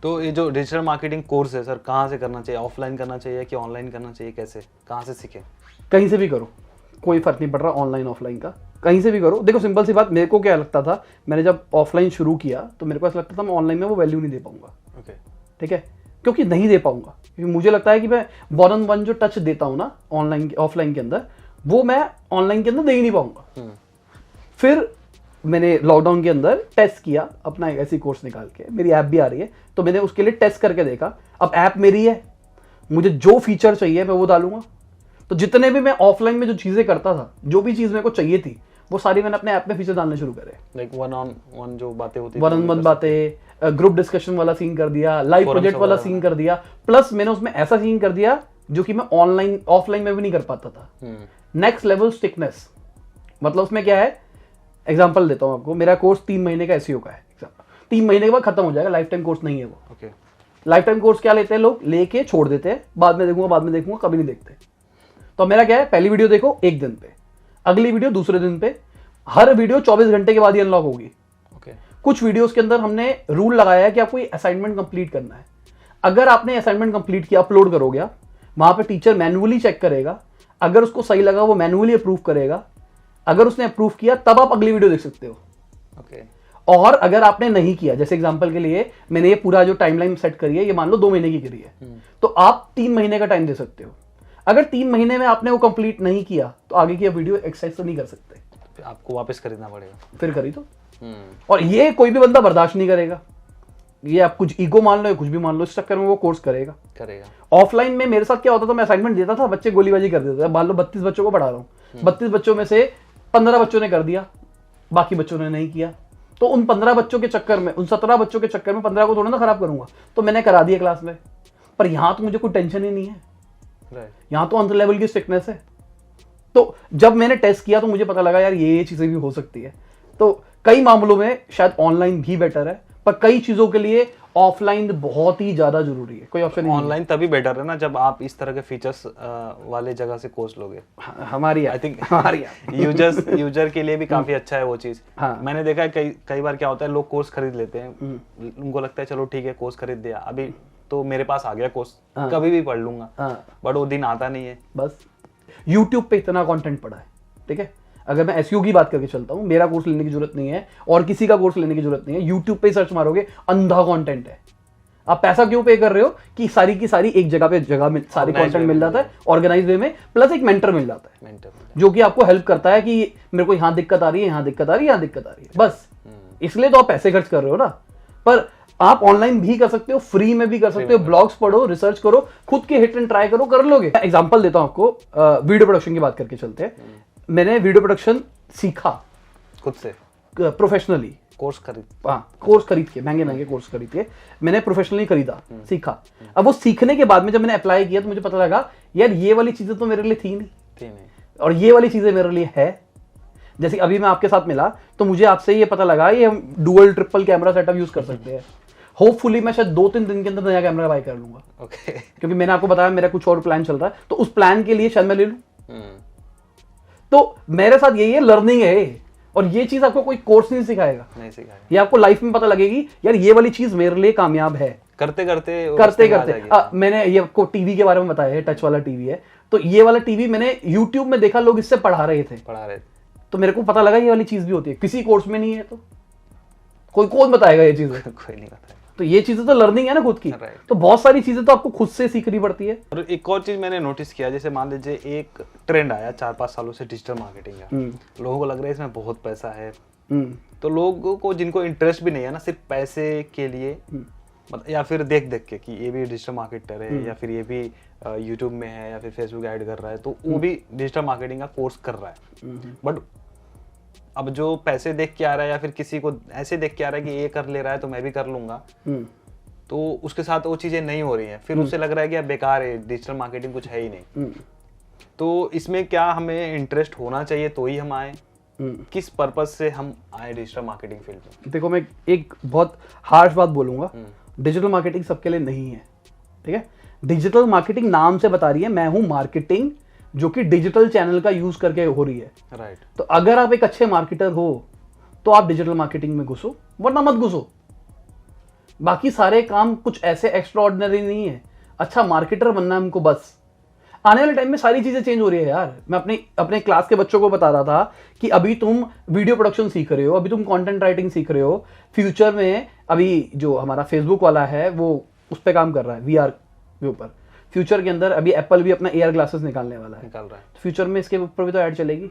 तो ये जो डिजिटल मार्केटिंग कोर्स है सर, कहाँ से करना चाहिए? ऑफलाइन करना चाहिए कि ऑनलाइन करना चाहिए? कैसे, कहाँ से सीखें? कहीं से भी करो, कोई फर्क नहीं पड़ रहा ऑनलाइन ऑफलाइन का, कहीं से भी करो। देखो सिंपल सी बात, मेरे को क्या लगता था, मैंने जब ऑफलाइन शुरू किया तो मेरे को ऐसा लगता था मैं ऑनलाइन में वो वैल्यू नहीं दे पाऊंगा। ठीक है, क्योंकि नहीं दे पाऊंगा, क्योंकि मुझे लगता है कि मैं 1-on-1 जो टच देता हूँ ना ऑनलाइन ऑफलाइन के अंदर, वो मैं ऑनलाइन के अंदर दे ही नहीं पाऊंगा। फिर मैंने लॉकडाउन के अंदर टेस्ट किया अपना एक ऐसी कोर्स निकाल के, मेरी ऐप भी आ रही है, तो मैंने उसके लिए टेस्ट करके देखा। अब ऐप मेरी है, मुझे जो फीचर चाहिए मैं वो डालूंगा। तो जितने भी मैं ऑफलाइन में जो चीजें करता था, जो भी चीज मेरे को चाहिए थी, वो सारी मैंने अपने ऐप में फीचर डालने शुरू करे। लाइक 1-on-1 जो बातें होती, 1-on-1 बातें, ग्रुप डिस्कशन वाला सीन कर दिया, लाइव प्रोजेक्ट वाला सीन कर दिया, प्लस मैंने उसमें ऐसा सीन कर दिया जो कि मैं ऑनलाइन ऑफलाइन में भी नहीं कर पाता था। नेक्स्ट लेवल स्टिकनेस, मतलब उसमें क्या है, एग्जांपल देता हूं आपको। मेरा कोर्स 3 महीने का SEO का है, 3 महीने के बाद खत्म हो जाएगा, लाइफ टाइम कोर्स नहीं है वो। लाइफ टाइम कोर्स क्या लेते हैं लोग, लेके छोड़ देते हैं, बाद में देखूंगा, कभी नहीं देखते। तो मेरा क्या है, पहली वीडियो देखो 1 दिन पे, अगली वीडियो दूसरे दिन पे, हर वीडियो 24 घंटे के बाद ही अनलॉक होगी। कुछ वीडियोस के अंदर हमने रूल लगाया है कि आपको ये असाइनमेंट कंप्लीट करना है। अगर आपने असाइनमेंट कंप्लीट किया, अपलोड करोगे, वहां पे टीचर मैन्युअली चेक करेगा, अगर उसको सही लगा वो मैन्युअली अप्रूव करेगा, अगर उसने अप्रूव किया तब आप अगली वीडियो देख सकते हो। और अगर आपने नहीं किया, जैसे एग्जांपल के लिए मैंने ये पूरा जो टाइमलाइन सेट करी है, ये मान लो 2 महीने की करी है, तो आप 3 महीने का टाइम दे सकते हो। अगर 3 महीने में आपने वो कंप्लीट नहीं किया तो आगे की वीडियो एक्सरसाइज तो नहीं कर सकते, आपको वापस खरीदना पड़ेगा। फिर खरीदो तो। और ये कोई भी बंदा बर्दाश्त नहीं करेगा, ये आप कुछ ईगो मान लो या कुछ भी मान लो, इस चक्कर में वो कोर्स करेगा। ऑफलाइन में मेरे साथ क्या होता था, मैं असाइनमेंट देता था, बच्चे गोलीबाजी कर देते थे। मान लो 32 बच्चों को पढ़ा रहा हूँ, 32 बच्चों में से 15 बच्चों ने कर दिया, बाकी बच्चों ने नहीं किया। तो उन 15 बच्चों के चक्कर में, उन 17 बच्चों के चक्कर में 15 को थोड़ा ना खराब करूंगा, तो मैंने करा दिया क्लास में। पर यहां तो मुझे कोई टेंशन ही नहीं है, यहां तो अंदर लेवल की स्ट्रिक्टनेस है। तो जब मैंने टेस्ट किया तो मुझे पता लगा यार ये चीजें भी हो सकती है। तो कई मामलों में शायद ऑनलाइन भी बेटर है, पर कई चीजों के लिए ऑफलाइन बहुत ही ज्यादा जरूरी है, कोई ऑप्शन नहीं। ऑनलाइन तभी बेटर है ना जब आप इस तरह के फीचर्स वाले जगह से कोर्स लोगे। हमारी आई थिंक हमारी यूजर के लिए भी काफी अच्छा है वो चीज। हाँ। मैंने देखा है कई बार क्या होता है, लोग कोर्स खरीद लेते हैं, उनको लगता है चलो ठीक है कोर्स खरीद दिया, अभी तो मेरे पास आ गया कोर्स, कभी भी पढ़ लूंगा, बट वो दिन आता नहीं है। बस यूट्यूब पे इतना कंटेंट पड़ा है, ठीक है। अगर मैं एसईओ की बात करके चलता हूँ, मेरा कोर्स लेने की जरूरत नहीं है और किसी का कोर्स लेने की जरूरत नहीं है। यूट्यूब पे सर्च मारोगे, अंधा कंटेंट है। आप पैसा क्यों पे कर रहे हो कि सारी की सारी एक जगह पे सारी कंटेंट मिल जाता है ऑर्गेनाइज वे में, प्लस एक मेंटर मिल जाता है जो कि आपको हेल्प करता है कि मेरे को यहाँ दिक्कत आ रही है, यहाँ दिक्कत आ रही है, यहाँ दिक्कत आ रही है, बस इसलिए तो आप पैसे खर्च कर रहे हो ना। पर आप ऑनलाइन भी कर सकते हो, फ्री में भी कर सकते हो, ब्लॉग्स पढ़ो, रिसर्च करो, खुद के हिट एंड ट्राई करो, कर लोगे। एग्जांपल देता हूं आपको, वीडियो प्रोडक्शन की बात करके चलते हैं। मैंने वीडियो प्रोडक्शन सीखा खुद से, प्रोफेशनली, कोर्स खरीद के, महंगे कोर्स खरीद के मैंने प्रोफेशनली खरीदा, सीखा। अब वो सीखने के बाद में जब मैंने अप्लाई किया तो मुझे पता लगा यार ये वाली चीजें तो मेरे लिए थी नहीं, और ये वाली चीजें मेरे लिए है। जैसे अभी मैं आपके साथ मिला तो मुझे आपसे ये पता लगा ये हम dual triple camera setup use कर सकते हैं। होपफुली मैं शायद 2-3 दिन के अंदर नया कैमरा बाय कर लूंगा, क्योंकि मैंने आपको बताया मेरा कुछ और प्लान चल रहा है, तो उस प्लान के लिए शायद मैं ले लूं। तो मेरे साथ यही है, लर्निंग है, और ये चीज आपको कोई कोर्स नहीं सिखाएगा, ये आपको लाइफ में पता लगेगी यार ये वाली चीज मेरे लिए कामयाब है, करते करते। मैंने ये आपको टीवी के बारे में बताया है, टच वाला टीवी है, तो ये वाला टीवी मैंने यूट्यूब में देखा, लोग इससे पढ़ा रहे थे, तो मेरे को पता लगा ये वाली चीज भी होती है, किसी कोर्स में नहीं है, तो कोई कौन बताएगा ये चीजें? कोई नहीं बताएगा। तो ये चीजें तो लर्निंग है ना खुद की, तो बहुत सारी चीजें तो आपको खुद से सीखनी पड़ती है। और एक और चीज मैंने नोटिस किया, जैसे मान लीजिए एक ट्रेंड आया 4-5 सालों से डिजिटल मार्केटिंग का, लोगों को लग रहा है इसमें बहुत पैसा है, तो लोगों को जिनको इंटरेस्ट भी नहीं है ना, सिर्फ पैसे के लिए या फिर देख के कि ये भी डिजिटल मार्केटर है, या फिर ये भी यूट्यूब में है, या फिर फेसबुक ऐड कर रहा है, तो वो भी डिजिटल मार्केटिंग का कोर्स कर रहा है। बट अब जो पैसे देख के आ रहा है, या फिर किसी को ऐसे देख के आ रहा है कि ये कर ले रहा है तो मैं भी कर लूंगा, तो उसके साथ वो चीजें नहीं हो रही हैं, फिर उसे लग रहा है कि अब बेकार है, डिजिटल मार्केटिंग कुछ है ही नहीं। तो इसमें क्या हमें इंटरेस्ट होना चाहिए तो ही हम आए, किस पर्पज से हम आए डिजिटल मार्केटिंग फील्ड में? देखो मैं एक बहुत हार्श बात बोलूंगा, डिजिटल मार्केटिंग सबके लिए नहीं है, ठीक है। डिजिटल मार्केटिंग नाम से बता रही है मैं हूं मार्केटिंग जो कि डिजिटल चैनल का यूज करके हो रही है, राइट। तो अगर आप एक अच्छे मार्केटर हो तो आप डिजिटल मार्केटिंग में घुसो, वरना मत घुसो। बाकी सारे काम कुछ ऐसे एक्स्ट्रा ऑर्डिनरी नहीं है, अच्छा मार्केटर बनना है हमको बस। आने वाले टाइम में सारी चीजें चेंज हो रही है यार। मैं अपने क्लास के बच्चों को बता रहा था कि अभी तुम वीडियो प्रोडक्शन सीख रहे हो, अभी तुम कंटेंट राइटिंग सीख रहे हो, फ्यूचर में अभी जो हमारा फेसबुक वाला है वो उस पर काम कर रहा है, VR के ऊपर। फ्यूचर के अंदर अभी एप्पल भी अपना AR ग्लासेस निकाल रहा है, फ्यूचर में इसके ऊपर भी तो ऐड चलेगी,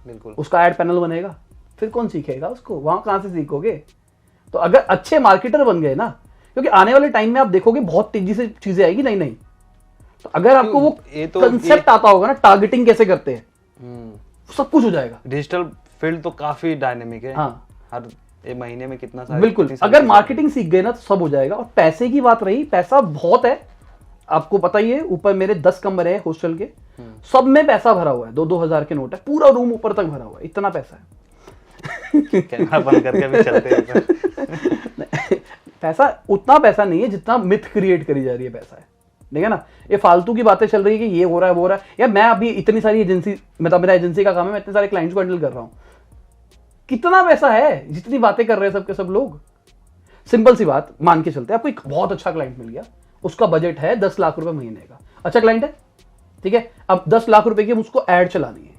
बिल्कुल, उसका ऐड पैनल बनेगा, फिर कौन सीखेगा उसको, वहां कहां से सीखोगे? तो अगर अच्छे मार्केटर बन गए ना, क्योंकि आने वाले टाइम में आप देखोगे बहुत तेजी से चीजें आएगी नई नई, तो अगर आपको वो कंसेप्ट आता होगा ना, टारगेटिंग कैसे करते हैं, सब कुछ हो जाएगा। डिजिटल फील्ड तो काफी डायनेमिक है, हाँ, हर एक महीने में कितना सारा, बिल्कुल। अगर मार्केटिंग सीख गए ना तो सब हो जाएगा। और पैसे की बात रही, पैसा बहुत है, आपको पता ही है। ऊपर मेरे 10 कमरे हैं हॉस्टल के, सब में पैसा भरा हुआ है, 2-2 हजार के नोट है, पूरा रूम ऊपर तक भरा हुआ है, इतना पैसा है। कैमरा बंद करके भी चलते हैं। पैसा उतना पैसा नहीं है जितना मिथ क्रिएट करी जा रही है पैसा है, ठीक है ना। ये फालतू की बातें चल रही है कि ये हो रहा है वो हो रहा है। यार मैं अभी इतनी सारी एजेंसी, मतलब मेरा एजेंसी का काम है, मैं इतने सारे क्लाइंट्स को हैंडल कर रहा हूँ, कितना पैसा है जितनी बातें कर रहे हैं सबके सब लोग। सिंपल सी बात मान के चलते हैं, आपको एक बहुत अच्छा क्लाइंट मिल गया, उसका बजट है 10 लाख रुपए महीने का, अच्छा क्लाइंट है, ठीक है। अब 10 लाख रुपए की उसको ऐड चलानी है,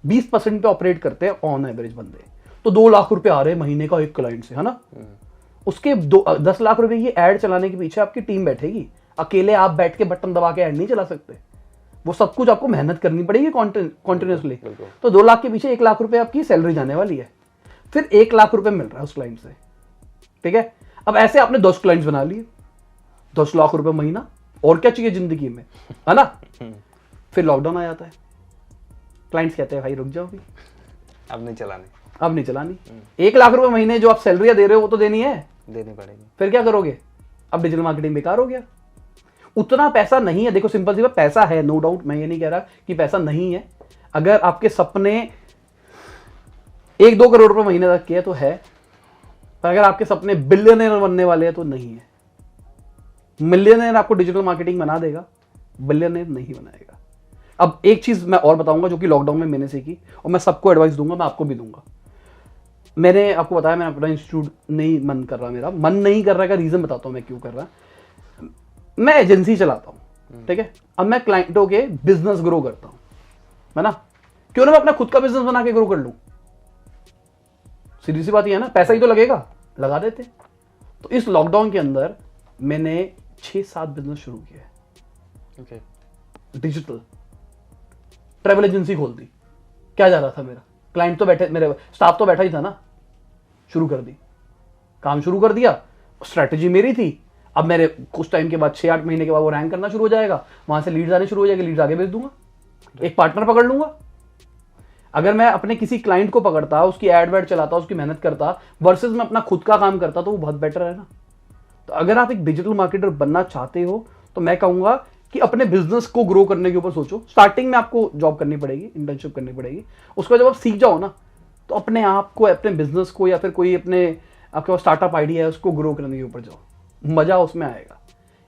20% पे ऑपरेट करते हैं ऑन एवरेज बंदे, तो 2 लाख रुपए आ रहे हैं महीने का एक क्लाइंट से, है ना। उसके 10 लाख रुपए की ऐड चलाने के पीछे आपकी टीम बैठेगी, अकेले आप बैठ के बटन दबा के ऐड नहीं चला सकते, वो सब कुछ आपको मेहनत करनी पड़ेगी कॉन्टिन्यूसली। तो 2 लाख के पीछे 1 लाख रुपए आपकी सैलरी जाने वाली है, फिर 1 लाख रुपए मिल रहा है उस क्लाइंट से, ठीक है। अब ऐसे आपने 10 क्लाइंट्स बना लिए, 10 लाख रुपए महीना, और क्या चाहिए जिंदगी में, है ना। फिर लॉकडाउन आ जाता है, क्लाइंट्स कहते हैं भाई रुक जाओ, अब नहीं चलानी। 1 लाख रुपए महीने जो आप सैलरी दे रहे हो वो तो देनी पड़ेगी, फिर क्या करोगे? अब डिजिटल मार्केटिंग बेकार हो गया, उतना पैसा नहीं है। देखो सिंपल सी बात, पैसा है नो डाउट, मैं ये नहीं कह रहा कि पैसा नहीं है। अगर आपके सपने 1-2 करोड़ रुपए महीने तक के है तो है, पर अगर आपके सपने बिलियनर बनने वाले हैं तो नहीं है। मिलियनर आपको डिजिटल मार्केटिंग बना देगा, बिलियनर नहीं बनाएगा। अब एक चीज मैं और बताऊंगा जो कि लॉकडाउन में मैंने सीखी, और मैं सबको एडवाइस दूंगा, मैं आपको भी दूंगा। मैंने आपको बताया मैंने अपना इंस्टीट्यूट नहीं मन कर रहा, मेरा मन नहीं कर रहा का रीजन बताता हूं मैं क्यों कर रहा। मैं एजेंसी चलाता हूं, ठीक है। अब मैं क्लाइंटों के बिजनेस ग्रो करता हूं, है ना। क्यों ना मैं अपना खुद का बिजनेस बना के ग्रो कर लूं। सीधी सी बात ये है ना, पैसा ही तो लगेगा, लगा देते। तो इस लॉकडाउन के अंदर मैंने 6-7 बिजनेस शुरू किए। डिजिटल ट्रैवल एजेंसी खोल दी। क्या जा रहा था मेरा, क्लाइंट तो बैठे, मेरे स्टाफ तो बैठा ही था ना। शुरू कर दी, काम शुरू कर दिया, स्ट्रैटेजी मेरी थी। अब मेरे कुछ टाइम के बाद 6-8 महीने के बाद वो रैंक करना शुरू हो जाएगा, वहां से लीड्स आने शुरू हो जाएंगे, लीड्स आगे भेज दूंगा, एक पार्टनर पकड़ लूंगा। अगर मैं अपने किसी क्लाइंट को पकड़ता, उसकी एड वेड चलाता, उसकी मेहनत करता, वर्सेस मैं अपना खुद का काम करता, तो वो बहुत बेटर है ना। तो अगर आप एक डिजिटल मार्केटर बनना चाहते हो तो मैं कहूंगा कि अपने बिजनेस को ग्रो करने के ऊपर सोचो। स्टार्टिंग में आपको जॉब करनी पड़ेगी, इंटर्नशिप करनी पड़ेगी। उसको जब आप सीख जाओ ना, तो अपने आप को, अपने बिजनेस को, या फिर कोई अपने आपके पास स्टार्टअप आइडिया है उसको ग्रो करने के ऊपर जाओ, मजा उसमें आएगा।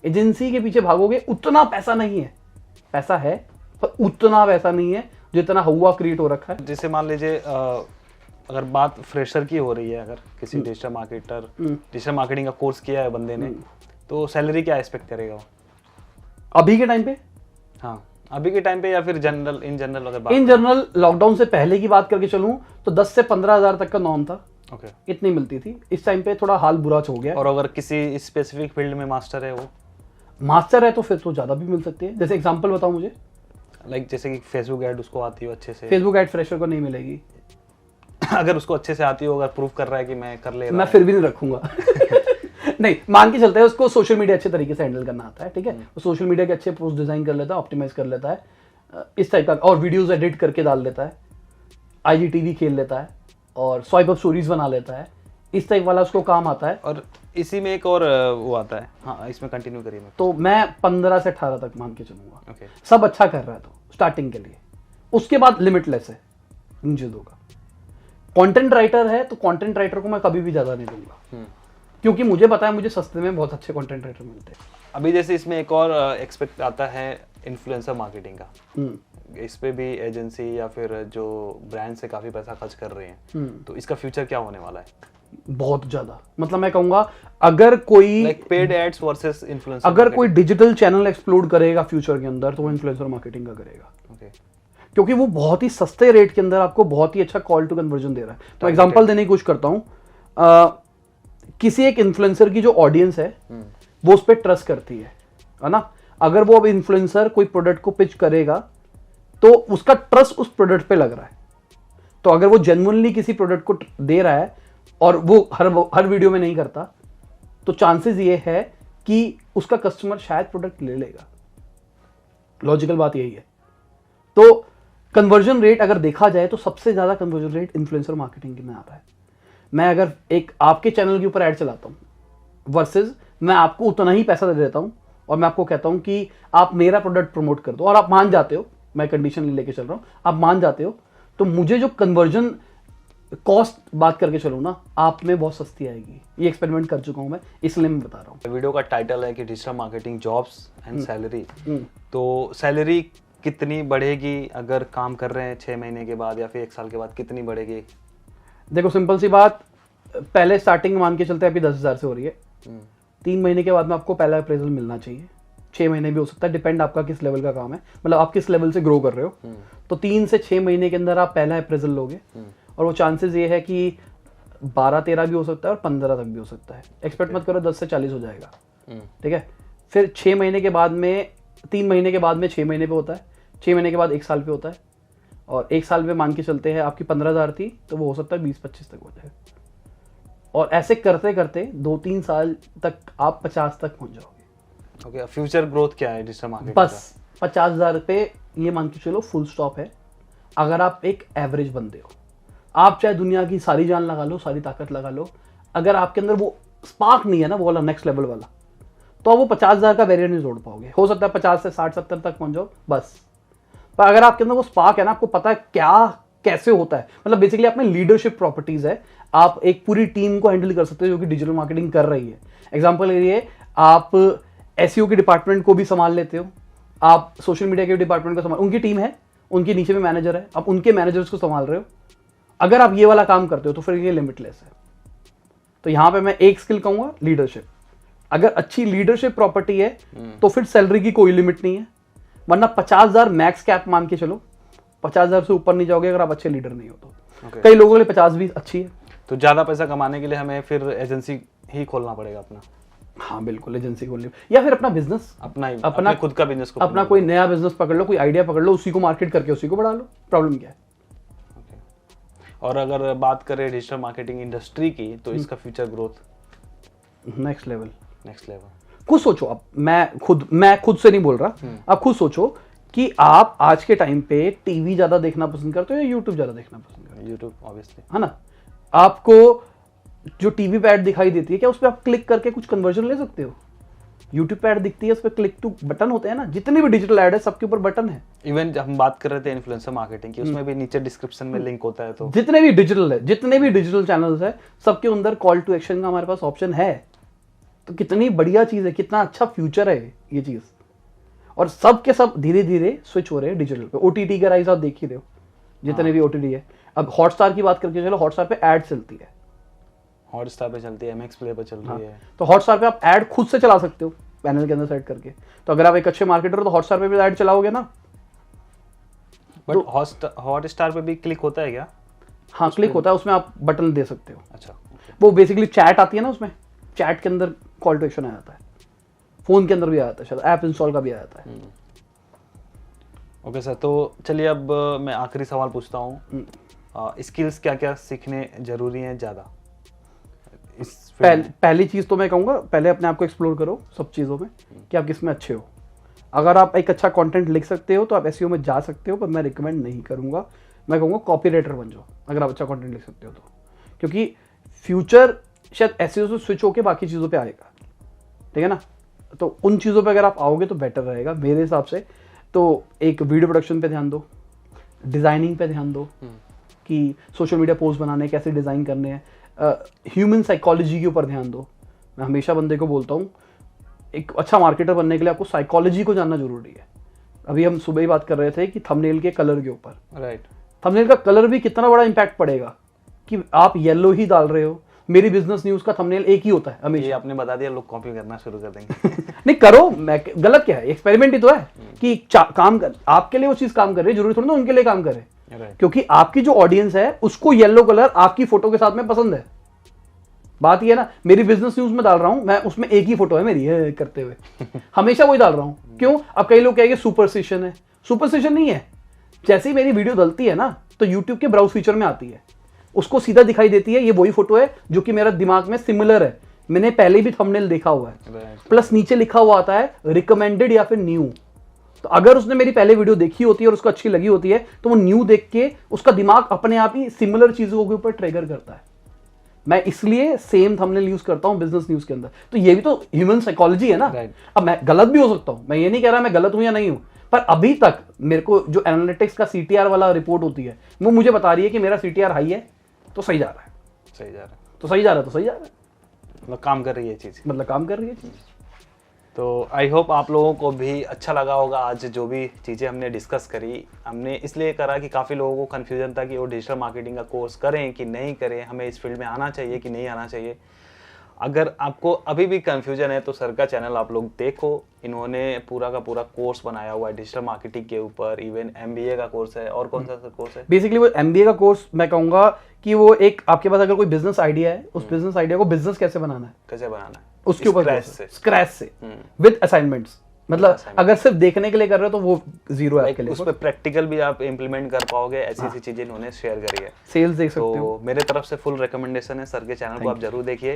एजेंसी के पीछे भागोगे, उतना पैसा नहीं है, पैसा है पर उतना पैसा नहीं है जितना हुआ क्रिएट हो रखा है। जैसे मान लीजिए अगर बात फ्रेशर की हो रही है, अगर किसी डिजिटल मार्केटिंग का कोर्स किया है बंदे ने, तो सैलरी क्या एक्सपेक्ट करेगा अभी के टाइम पे? हाँ, अभी के टाइम पे, या फिर जनरल, इन जनरल अगर बात इन जनरल लॉकडाउन से पहले की बात करके चलूं तो 10 से 15 हजार तक का नॉर्म था। इतनी मिलती थी। इस टाइम पे थोड़ा हाल बुरा हो गया। और अगर किसी स्पेसिफिक फील्ड में मास्टर है, वो मास्टर है तो फिर तो ज्यादा भी मिल सकती है। जैसे एग्जांपल बताओ मुझे। जैसे कि फेसबुक ऐड उसको आती हो अच्छे से, फेसबुक ऐड फ्रेशर को नहीं मिलेगी। अगर उसको अच्छे से आती हो, अगर प्रूव कर रहा है कि मैं कर ले रहा, मैं फिर भी नहीं रखूंगा। नहीं, मान के चलते हैं उसको सोशल मीडिया अच्छे तरीके से हैंडल करना आता है, ठीक है। वो सोशल मीडिया के अच्छे पोस्ट डिजाइन कर लेता है, ऑप्टिमाइज कर लेता है, इस टाइप का, और वीडियोस एडिट करके डाल देता है, IGTV खेल लेता है, और स्वाइप अप स्टोरीज बना लेता है, इस टाइप वाला उसको काम आता है। और इसी में एक और वो आता है, हाँ इसमें कंटिन्यू करिए। तो मैं 15 से 18 तक मान के चलूंगा। सब अच्छा कर रहा है तो स्टार्टिंग के लिए, उसके बाद लिमिटलेस है इन चीजों का। कंटेंट राइटर है तो कंटेंट राइटर को मैं कभी भी ज्यादा नहीं दूंगा, क्योंकि मुझे पता है मुझे सस्ते में बहुत अच्छे कंटेंट राइटर मिलते हैं। अभी जैसे इसमें एक और एक्सपेक्ट आता है इन्फ्लुएंसर मार्केटिंग का। इस पे भी एजेंसी या फिर जो ब्रांड से काफी पैसा खर्च कर रहे हैं, तो इसका फ्यूचर क्या होने वाला है? बहुत ज्यादा, मतलब मैं कहूंगा अगर कोई पेड एड्स वर्सेस इन्फ्लुएंसर, अगर कोई डिजिटल चैनल एक्सप्लोर करेगा फ्यूचर के अंदर, तो वो इन्फ्लुएंसर मार्केटिंग का करेगा। क्योंकि वो बहुत ही सस्ते रेट के अंदर आपको बहुत ही अच्छा कॉल टू कन्वर्जन दे रहा है। तो एग्जांपल देने की कोशिश करता हूं, किसी एक इन्फ्लुएंसर की जो ऑडियंस है वो उस पर ट्रस्ट करती है ना। अगर वो अब इन्फ्लुएंसर कोई प्रोडक्ट को पिच करेगा तो उसका ट्रस्ट उस प्रोडक्ट पे लग रहा है। तो अगर वो जेन्युइनली किसी प्रोडक्ट को दे रहा है और वो हर वीडियो में नहीं करता, तो चांसेस ये है कि उसका कस्टमर शायद प्रोडक्ट ले लेगा। लॉजिकल बात यही है। तो कन्वर्जन रेट अगर देखा जाए तो सबसे ज्यादा कन्वर्जन रेट इन्फ्लुएंसर मार्केटिंग में आता है। मैं अगर एक आपके चैनल के ऊपर ऐड चलाता हूं वर्सेस मैं आपको उतना ही पैसा दे देता हूं और मैं आपको कहता हूं कि आप मेरा प्रोडक्ट प्रमोट कर दो, और आप मान जाते हो, मैं कंडीशन लेके चल रहा हूं, आप मान जाते हो, तो मुझे जो कन्वर्जन कॉस्ट बात करके चलूं ना, आप में बहुत सस्ती आएगी। ये एक्सपेरिमेंट कर चुका हूं मैं, इसलिए मैं बता रहा हूं। वीडियो का टाइटल है कि digital marketing jobs and salary. तो सैलरी कितनी बढ़ेगी अगर काम कर रहे हैं 6 महीने के बाद, या फिर 1 साल के बाद कितनी बढ़ेगी? देखो सिंपल सी बात, पहले स्टार्टिंग मान के चलते हैं, अभी 10,000 से हो रही है। 3 महीने के बाद में आपको पहला अप्रेजल मिलना चाहिए। 6 महीने भी हो सकता है, डिपेंड आपका किस लेवल का काम है, मतलब आप किस लेवल से ग्रो कर रहे हो। तो 3 से 6 महीने के अंदर आप पहला अप्रेजल लोगे, और वो चांसेस ये है कि 12-13 भी हो सकता है और 15 तक भी हो सकता है। एक्सपेक्ट मत करो 10 से 40 हो जाएगा, ठीक है। फिर 6 महीने के बाद में, 3 महीने के बाद में 6 महीने पे होता है, 6 महीने के बाद 1 साल पे होता है, और 1 साल पे मान के चलते हैं आपकी 15,000 थी तो वो हो सकता है 20-25 तक हो जाए। और ऐसे करते करते 2-3 साल तक आप 50 तक पहुंच जाओगे। ओके, फ्यूचर ग्रोथ क्या है डिजिटल मार्केटिंग? बस 50,000 पे ये मान के चलो फुल स्टॉप है। अगर आप एक एवरेज बंदे हो, आप चाहे दुनिया की सारी जान लगा लो, सारी ताकत लगा लो, अगर आपके अंदर वो स्पार्क नहीं है ना, वो वाला नेक्स्ट लेवल वाला, तो आप वो 50,000 का बैरियर नहीं जोड़ पाओगे। हो सकता है 50 से 60-70 तक पहुंच जाओ बस। पर अगर आपके अंदर वो स्पार्क है ना, आपको पता है क्या कैसे होता है, मतलब बेसिकली आप में लीडरशिप प्रॉपर्टीज है, आप एक पूरी टीम को हैंडल कर सकते हो जो कि डिजिटल मार्केटिंग कर रही है। एग्जांपल के लिए आप एसईओ के डिपार्टमेंट को भी संभाल लेते हो, आप सोशल मीडिया के डिपार्टमेंट को संभाल, उनकी टीम है, उनके नीचे में मैनेजर है, आप उनके मैनेजर्स को संभाल रहे हो। अगर आप ये वाला काम करते हो तो फिर ये लिमिटलेस है। तो यहां पे मैं एक स्किल कहूंगा, लीडरशिप। अगर अच्छी लीडरशिप प्रॉपर्टी है तो फिर सैलरी की कोई लिमिट नहीं है, वरना 50,000 मैक्स कैप मान के चलो, 50,000 से ऊपर नहीं जाओगे अगर आप अच्छे लीडर नहीं हो तो। कई लोगों के लिए 50 भी अच्छी है। तो ज्यादा पैसा कमाने के लिए हमें फिर एजेंसी ही खोलना पड़ेगा अपना। हाँ बिल्कुल, एजेंसी खोलनी, या फिर अपना बिजनेस, अपना खुद का बिजनेस, अपना कोई नया बिजनेस पकड़ लो, कोई आइडिया पकड़ लो, उसी को मार्केट करके उसी को बढ़ा लो। प्रॉब्लम क्या है? और अगर बात करें डिजिटल मार्केटिंग इंडस्ट्री की, तो इसका फ्यूचर ग्रोथ नेक्स्ट लेवल। खुद सोचो, अब मैं खुद से नहीं बोल रहा, आप खुद सोचो कि आप आज के टाइम पे टीवी ज्यादा देखना पसंद करते हो या यूट्यूब ज्यादा देखना पसंद करते हो? यूट्यूब ऑब्वियसली, है ना। आपको जो टीवी पे ऐड दिखाई देती है, क्या उस पर आप क्लिक करके कुछ कन्वर्जन ले सकते हो? यूट्यूब पे ऐड दिखती है, उस पर क्लिक टू बटन होते हैं ना। जितने भी डिजिटल ऐड है सबके ऊपर बटन है। इवन हम बात कर रहे थे इन्फ्लुएंसर मार्केटिंग की, उसमें भी नीचे डिस्क्रिप्शन में लिंक होता है। तो जितने भी डिजिटल चैनल्स है सबके अंदर कॉल टू एक्शन का हमारे पास ऑप्शन है। तो कितनी बढ़िया चीज है, कितना अच्छा फ्यूचर है ये चीज। और सब के सब धीरे धीरे स्विच हो रहे हैं डिजिटल पे। ओटीटी का राइज आप देख ही रहे हो, जितने भी ओटीटी है। अब हॉटस्टार की बात करके चलो, हॉटस्टार पे ऐड चलती है, हॉटस्टार पे चलती है, एमएक्स प्ले पे चल रही है। तो हॉटस्टार पे आप ऐड खुद से चला सकते हो पैनल के अंदर सेट करके। तो अगर आप एक अच्छे मार्केटर हो तो हॉटस्टार पे भी ऐड चलाओगे ना। बट हॉटस्टार पे भी क्लिक होता है क्या? हाँ क्लिक होता है, उसमें आप बटन दे सकते हो। अच्छा, वो बेसिकली चैट आती है ना, उसमें चैट के अंदर कॉल टू एक्शन आ जाता है। फोन के अंदर भी आ जाता है, शायद ऐप इंस्टॉल का भी आ जाता है। ओके सर, तो चलिए अब मैं आखिरी सवाल पूछता हूँ। स्किल्स क्या क्या सीखने जरूरी हैं ज़्यादा? पहली चीज तो मैं कहूँगा, पहले अपने आप को एक्सप्लोर करो सब चीज़ों में कि आप किसमें अच्छे हो। अगर आप एक अच्छा कंटेंट लिख सकते हो तो आप एसईओ में जा सकते हो, पर मैं रिकमेंड नहीं करूँगा। मैं कहूँगा कॉपी राइटर बन जाओ अगर आप अच्छा कंटेंट लिख सकते हो तो, क्योंकि फ्यूचर शायद एसईओ से स्विच होकर बाकी चीज़ों पर आएगा। ठीक है ना। तो उन चीज़ों पर अगर आप आओगे तो बेटर रहेगा मेरे हिसाब से। तो एक वीडियो प्रोडक्शन पे ध्यान दो, डिज़ाइनिंग पे ध्यान दो कि सोशल मीडिया पोस्ट बनाने कैसे डिज़ाइन करने हैं, ह्यूमन साइकोलॉजी के ऊपर ध्यान दो। मैं हमेशा बंदे को बोलता हूँ, एक अच्छा मार्केटर बनने के लिए आपको साइकोलॉजी को जानना जरूरी है। अभी हम सुबह ही बात कर रहे थे कि थंबनेल के कलर के ऊपर, राइट, थंबनेल का कलर भी कितना बड़ा इंपैक्ट पड़ेगा कि आप येलो ही डाल रहे हो। मेरी बिजनेस न्यूज का थंबनेल एक ही होता है हमेशा। ये आपने बता दिया, लोग कॉपी करना शुरू कर देंगे। नहीं करो, मैं गलत क्या है, एक्सपेरिमेंट ही तो है कि काम कर, आपके लिए वो चीज काम कर रही है, जरूरी थोड़ी ना उनके लिए काम करे। क्योंकि आपकी जो ऑडियंस है उसको येलो कलर आपकी फोटो के साथ में पसंद है। बात ये है ना, मेरी बिजनेस न्यूज में डाल रहा हूं मैं, उसमें एक ही फोटो है मेरी है करते हुए, हमेशा वही डाल रहा हूं। क्यों? अब कई लोग कहेंगे सुपरस्टिशन है, सुपरस्टिशन नहीं है। जैसे ही मेरी वीडियो डलती है ना तो यूट्यूब के ब्राउज फीचर में आती है, उसको सीधा दिखाई देती है ये वही फोटो है जो कि मेरा दिमाग में सिमिलर है, मैंने पहले भी थंबनेल देखा हुआ है। प्लस नीचे लिखा हुआ आता है रिकमेंडेड या फिर न्यू। तो अगर उसने मेरी पहले वीडियो देखी होती है और उसको अच्छी लगी होती है तो वो न्यू देख के उसका दिमाग अपने आप ही सिमिलर चीजों के ऊपर ट्रिगर करता है। मैं इसलिए सेम थंबनेल यूज करता हूं बिजनेस न्यूज के अंदर। तो ये भी तो ह्यूमन साइकोलॉजी है ना। अब मैं गलत भी हो सकता हूं, मैं ये नहीं कह रहा मैं गलत हूं या नहीं हूं, पर अभी तक मेरे को जो एनालिटिक्स का सीटीआर वाला रिपोर्ट होती है वो मुझे बता रही है कि मेरा सीटीआर हाई है तो सही जा रहा है, सही जा रहा है, तो सही जा रहा है, तो सही जा रहा है, मतलब काम कर रही है चीज, मतलब काम कर रही है चीज। तो आई होप आप लोगों को भी अच्छा लगा होगा आज जो भी चीज़ें हमने डिस्कस करी। हमने इसलिए करा कि काफ़ी लोगों को कन्फ्यूजन था कि वो डिजिटल मार्केटिंग का कोर्स करें कि नहीं करें, हमें इस फील्ड में आना चाहिए कि नहीं आना चाहिए। अगर आपको अभी भी कन्फ्यूजन है तो सर का चैनल आप लोग देखो, इन्होंने पूरा का पूरा कोर्स बनाया हुआ है डिजिटल मार्केटिंग के ऊपर। इवन MBA का कोर्स है, और कौन सा कोर्स है? बेसिकली वो MBA का कोर्स मैं कहूँगा कि वो एक आपके पास अगर कोई बिजनेस आइडिया है, उस बिजनेस आइडिया को बिजनेस कैसे बनाना है उसके ऊपर स्क्रैच से विद असाइनमेंट्स। मतलब अगर सिर्फ देखने के लिए कर रहे हो तो वो जीरो है आपके लिए। उस पे प्रैक्टिकल भी आप इंप्लीमेंट कर पाओगे, ऐसी चीजें इन्होंने शेयर करी है। सेल्स देख सकते हो। मेरे तरफ से फुल रिकमेंडेशन है, सर के चैनल को आप जरूर देखिए।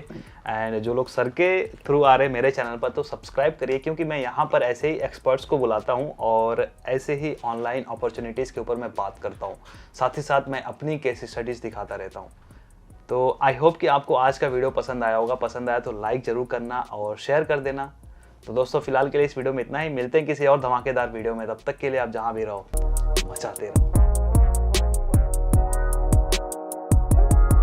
एंड जो लोग सर के थ्रू आ रहे हैं मेरे चैनल पर तो सब्सक्राइब करिए, क्योंकि मैं यहाँ पर ऐसे ही एक्सपर्ट्स को बुलाता हूँ और ऐसे ही ऑनलाइन अपॉर्चुनिटीज के ऊपर मैं बात करता हूँ। साथ ही साथ मैं अपनी केस स्टडीज दिखाता रहता हूँ। तो आई होप कि आपको आज का वीडियो पसंद आया होगा। पसंद आया तो लाइक जरूर करना और शेयर कर देना। तो दोस्तों फिलहाल के लिए इस वीडियो में इतना ही, मिलते हैं किसी और धमाकेदार वीडियो में। तब तक के लिए आप जहां भी रहो मचाते रहो।